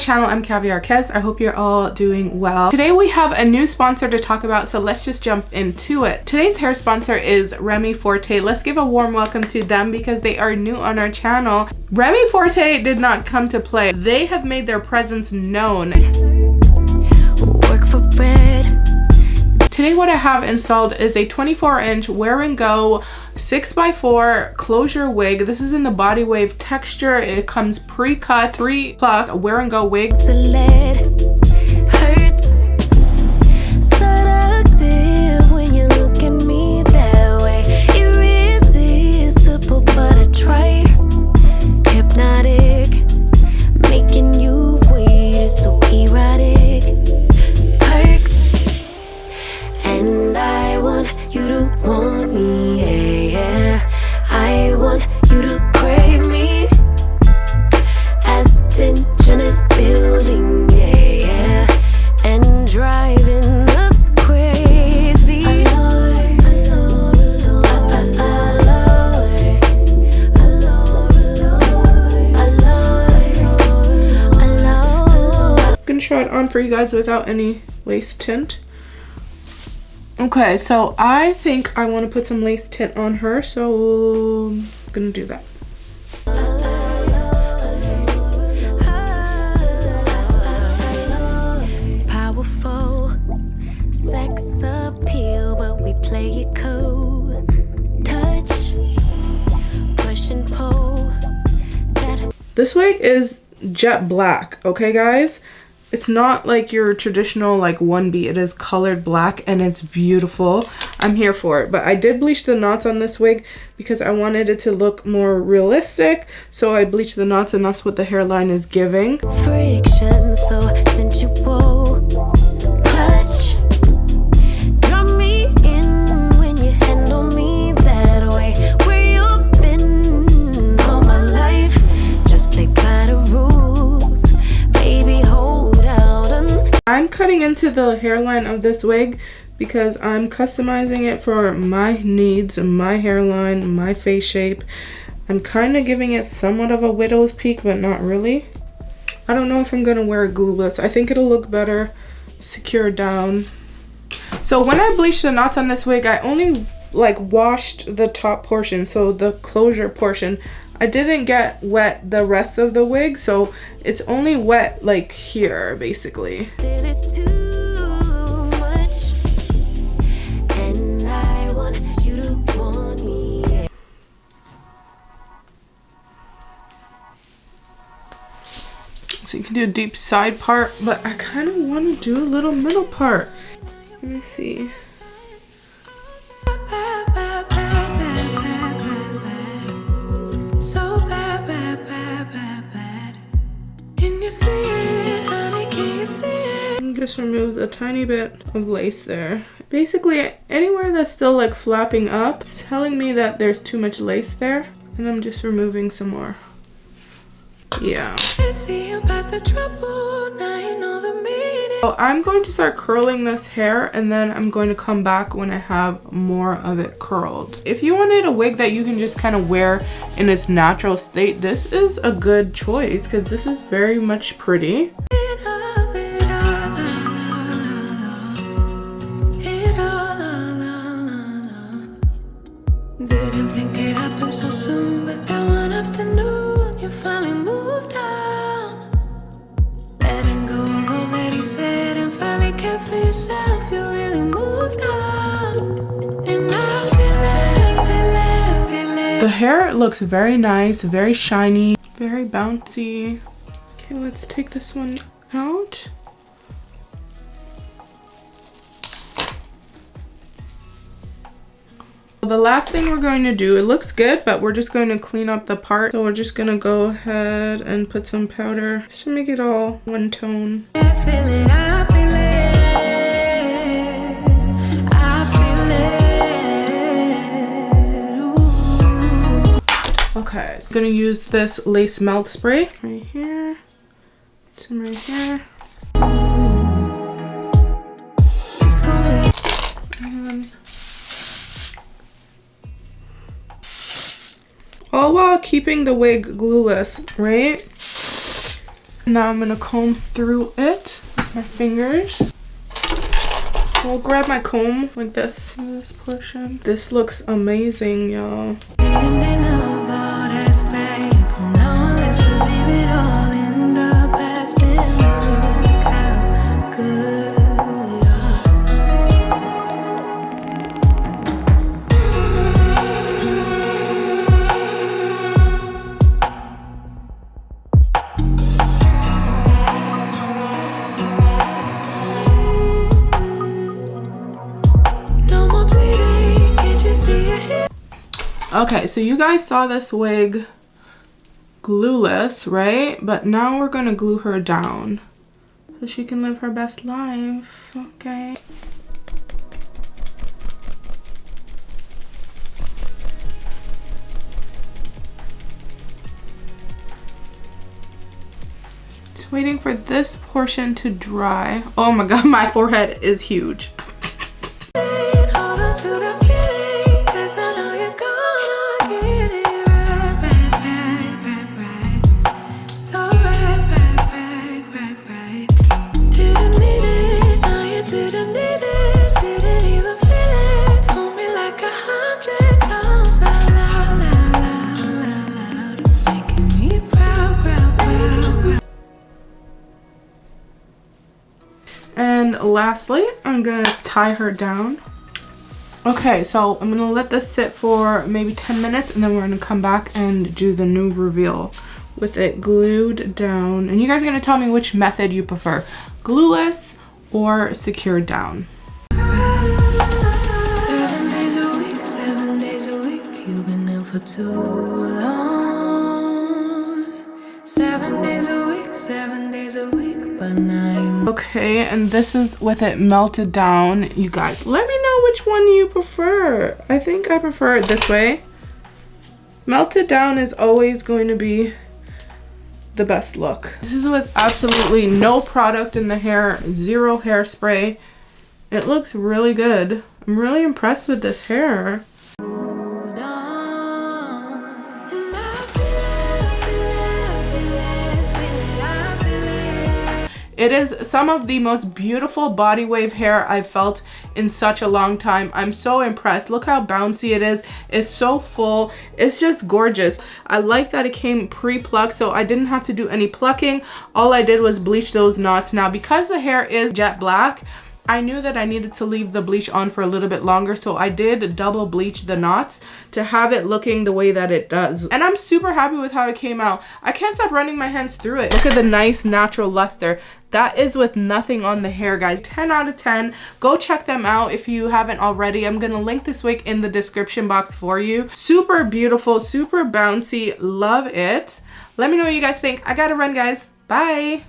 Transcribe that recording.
channel. I'm caviarkezzy. I hope you're all doing well. Today we have a new sponsor to talk about, so let's just jump into it. Today's hair sponsor is Remy Forte. Let's give a warm welcome to them because they are new on our channel. Remy Forte did not come to play. They have made their presence known. Work for bread. Today what I have installed is a 24-inch wear and go 6x4 closure wig. This is in the body wave texture. It comes pre-cut, pre-plucked wear and go wig. Hurts, seductive when you look at me that way. Irresistible, but I try. Hypnotic, making you wait is so erotic. Perks, and I want you to want me, yeah. I want you to crave me as tension is building, yeah, and driving us crazy. I'm gonna try it on for you guys without any lace tint. Okay, so I think I want to put some lace tint on her, so I'm gonna do that. Powerful sex appeal, but we play it cool. Touch, push and pull. This wig is jet black, okay guys? It's not like your traditional like 1B. It is colored black and it's beautiful. I'm here for it. But I did bleach the knots on this wig because I wanted it to look more realistic. So I bleached the knots and that's what the hairline is giving. Friction, so sensual. Touch. Draw me in when you handle me that way. Where you've been all my life. Just play by the rules. Baby, hold. I'm cutting into the hairline of this wig because I'm customizing it for my needs, my hairline, my face shape. I'm kind of giving it somewhat of a widow's peak, but not really. I don't know if I'm gonna wear it glueless. I think it'll look better secured down. So when I bleached the knots on this wig, I only like washed the top portion, so the closure portion. I didn't get wet the rest of the wig, so it's only wet like here basically. It's too much, and I want you to want me. So you can do a deep side part, but I kind of want to do a little middle part. Let me see. Just remove a tiny bit of lace there. Basically anywhere that's still like flapping up, it's telling me that there's too much lace there, and I'm just removing some more. Yeah. So I'm going to start curling this hair and then I'm going to come back when I have more of it curled. If you wanted a wig that you can just kind of wear in its natural state, this is a good choice because this is very much pretty. Didn't think it happened so soon, but that one afternoon you finally moved on. Letting go of all that he said and finally kept for yourself. You really moved on. And I feel it. The hair looks very nice, very shiny, very bouncy. Okay, let's take this one out. The last thing we're going to do, it looks good, but we're just going to clean up the part. So we're just going to go ahead and put some powder just to make it all one tone. I feel it, I feel it, I feel it. Ooh. Okay, so I'm going to use this lace melt spray right here, some right here. And all while keeping the wig glueless, right? Now I'm gonna comb through it with my fingers. I'll grab my comb like this. This portion. This looks amazing, y'all. Okay, so you guys saw this wig glueless, right? But now we're gonna glue her down so she can live her best life, okay? Just waiting for this portion to dry. Oh my god, my forehead is huge. And lastly, I'm gonna tie her down. Okay, so I'm gonna let this sit for maybe 10 minutes and then we're gonna come back and do the new reveal with it glued down. And you guys are gonna tell me which method you prefer, glueless or secured down. 7 days a week, 7 days a week, you've been ill for too long. 7 days a week, 7 days a week, but now you... Okay, and this is with it melted down. You guys, let me know which one you prefer. I think I prefer it this way. Melted down is always going to be the best look. This is with absolutely no product in the hair, zero hairspray. It looks really good. I'm really impressed with this hair. It is some of the most beautiful body wave hair I've felt in such a long time. I'm so impressed. Look how bouncy it is. It's so full. It's just gorgeous. I like that it came pre-plucked, so I didn't have to do any plucking. All I did was bleach those knots. Now, because the hair is jet black, I knew that I needed to leave the bleach on for a little bit longer, so I did double bleach the knots to have it looking the way that it does. And I'm super happy with how it came out. I can't stop running my hands through it. Look at the nice natural luster. That is with nothing on the hair, guys. 10 out of 10. Go check them out if you haven't already. I'm gonna link this wig in the description box for you. Super beautiful, super bouncy. Love it. Let me know what you guys think. I gotta run, guys. Bye.